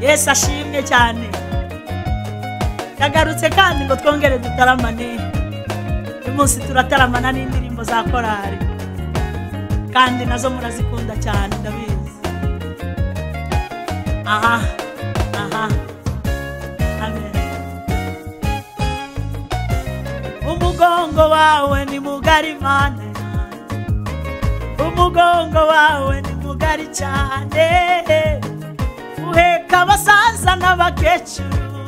Yesu ashimwe cyane. Yagarutse kandi ngo twongere dutaramane. Uyu munsi turataramana n'indirimbo za korari kandi nazo murazikunda cyane ndabizi. Aha amen. Umugongo wawe ni mugari Mana, umugongo wawe ni mugari cyane, uheka abasaza n'abakecuru,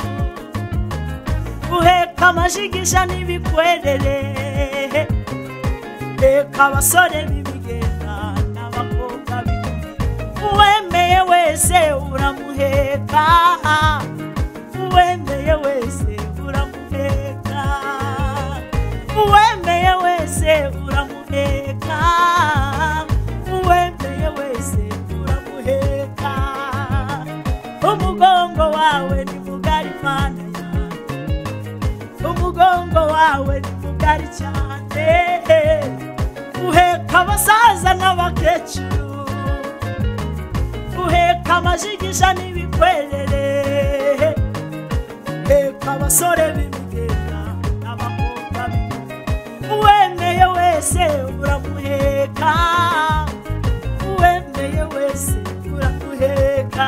uheka amashigisha n'ibikwerere, uheka abasore b'ibigenda n'abakobwa b'ibigenda. Uwemeye wese uramuheka, uwemeye wese uramuheka, uwemeye wese uramuheka, uwemeye wese uramuheka. Umugongo wawe ni mugari Mana yanjye, umugongo wawe ni mugari cyane, uheka abasaza n'abakecuru, uheka amashigisha n'ibikwerere, uheka abasore b'ibigenda n'abakobwa b'ibigenda. Uwemeye wese uramuheka, uwemeye wese uramuheka,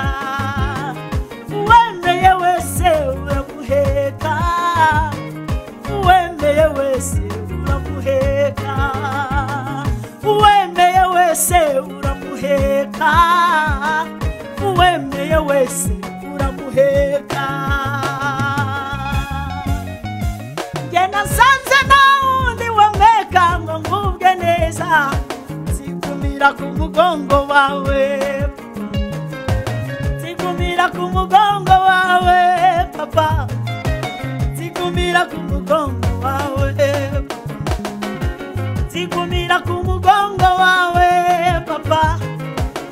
uwemeye wese uramuheka, uwemeye wese uramuheka, uwemeye wese uramuheka, uwemeye wese uramuheka. Nge nasanze nta wundi wameka ngo ngubwe neza, nzigumira ku mugongo wawe, nzigumira ku mugongo wawe papa, nzigumira ku mugongo wawe, nzigumira ku mugongo wawe papa.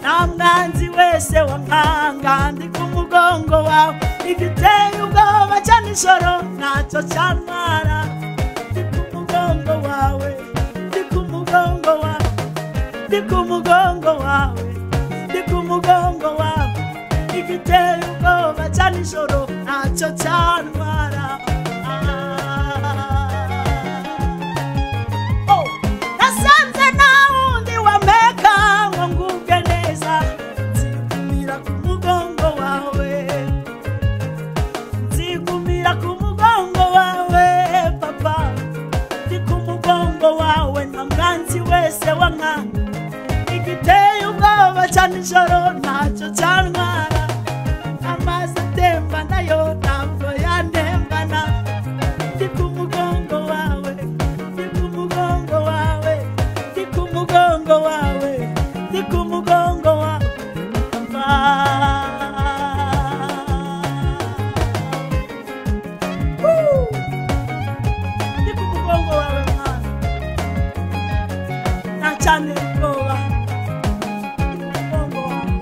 Nta mwanzi wese wankanga, ndi ku mugongo wawe, igiteye ubwoba cya nijoro ntacyo cyantwara. Ndi ku mugongo wawe, ndi ku mugongo wawe, ndi ku mugongo wawe, ndi ku mugongo wawe, igiteye ubwoba cya nijoro ntacyo cyantwara. Nasanze nta wundi wameka ngo ngubwe neza, nzigumira ku mugongo wawe, nzigumira ku mugongo wawe papa, ndi ku mugongo wawe. Nta mwanzi wese wankanga, igiteye ubwoba cya nijoro ntacyo cyantwara. Amazi atemba nayo ntabwo yantembana, ndi ku mugongo wawe, ndi ku mugongo wawe, ndi ku mugongo wawe, ndi ku mugongo wawe ndi ku mugongo wawe Mana. Ntacane ubwoba, ndi ku mugongo wawe,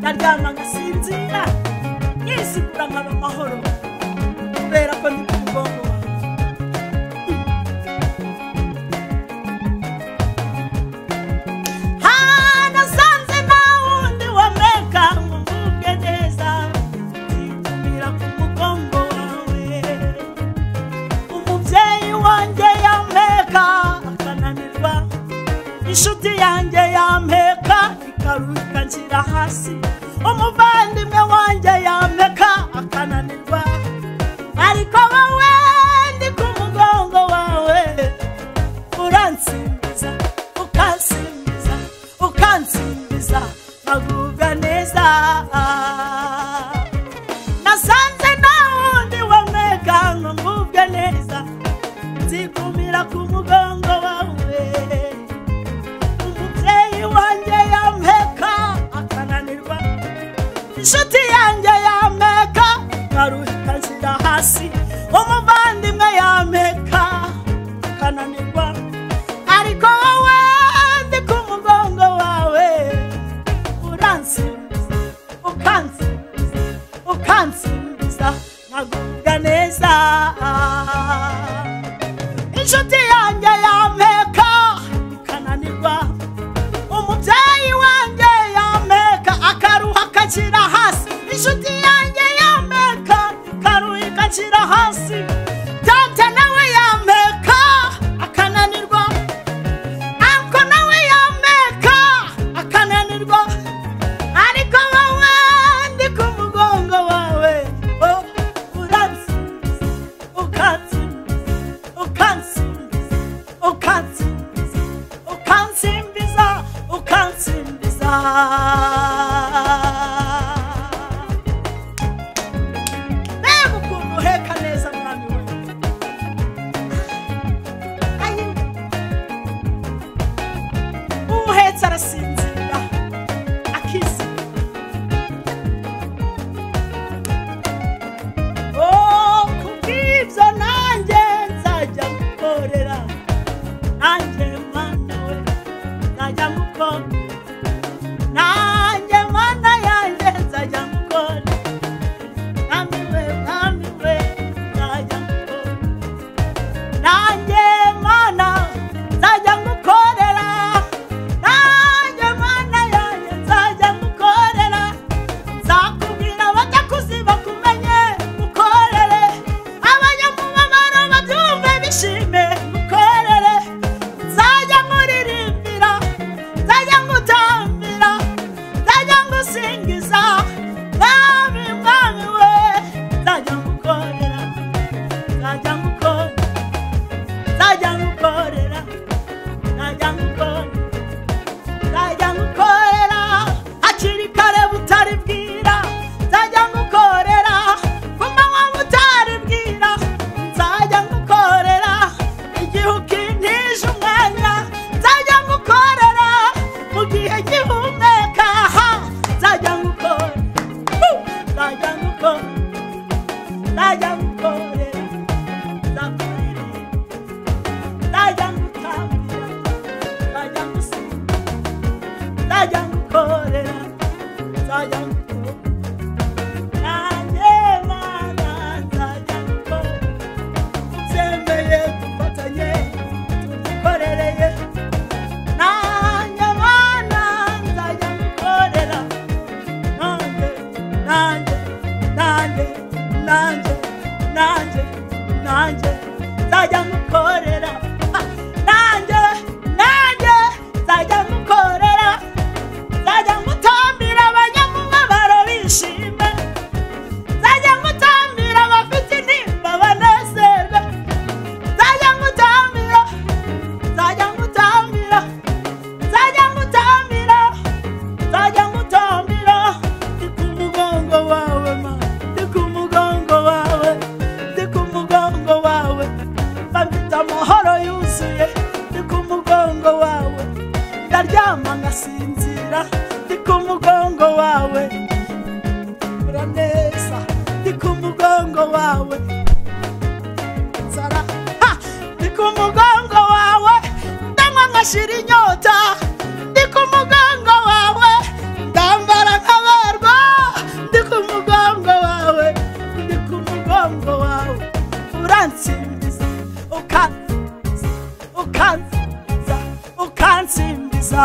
ndaryama ngasinzira, nyisigura nkaba amahoro kubera ko ndi ku mugongo wawe. Nasanze nta wundi wameka ngo ngubwe neza, nzigumira ku mugongo wawe. Umubyeyi wanjye yampeka akananirwa, inshuti yanjye yampeka ikaruka nshyira hasi, umuvandimwe wanjye yampeka akananirwa, ariko wowe ndi ku mugongo wawe, uransimbiza ukansimbiza ukansimbiza nkagubwa neza. Nasanze nta wundi wameka ngo ngubwe neza, nzigumira ku mugongo wawe. Umubyeyi wanjye yampeka akananirwa, inshuti yanjye yampeka ikaruka mbega ukuntu uheka neza mwami we uhetse arasinzira akizi kubw'ibyo nanjye nzajya gukorera nanjye mana we nzajya gukora nanjye mana yanjye nzajya gukora mwami we nzajya gukora nanjye mana nzajya gukorera nanjye mana yanjye nzajya gukorera nzakubwira abatakuzi bakumenye gukorere abanyamubabaro babyumve bishime gukorere nzajya nkuririmbira nzajya ngutambira nzajya ngusingiza mwami mwami we nzajya ngukorera nzajya ngukorera nzajya ngukorera nzajya ngukorera nzajya ngukorera hakiri kare butari bwira nzajya ngukorera ku manywa butari bwira nzajya ngukorera igihe ukintije umwanya nzajya ngukorera mu gihe gihumeka nzajya ngukorera nzajya ngukorera nzajya ngukorera nzajya ngutambira nzajya ngusingiza nzajya ngukorera nzajya ngukorera nanjye mana nzajya ngukorera nzemeye dufatanye tugikorereye nanjye mana nzajya ngukorera nanjye nanjye nanjye nanjye nanjye nanjye nzajya ngukorera nanjye nanjye nzajya ngukorera nzajya ngutambira abanyamubabaro bishime nzajya ngutambira abafite intimba banezerwe nzajya ngutambira nzajya ngutambira nzajya ngutambira nzajya ngutambira ndi ku mugongo wawe ma ndi ku mugongo wawe ndi ku mugongo wawe mfite amahoro yuzuye ndi ku mugongo wawe ndaryama ngasinzira ndi ku mugongo wawe uraneza ndi ku mugongo wawe nzara ndi ku mugongo wawe ndanywa nkashira inyota ndi ku mugongo wawe ndambara nkaberwa ndi ku mugongo wawe ndi ku mugongo wawe uransimbiza ukansimbiza ukansimbiza ukansimbiza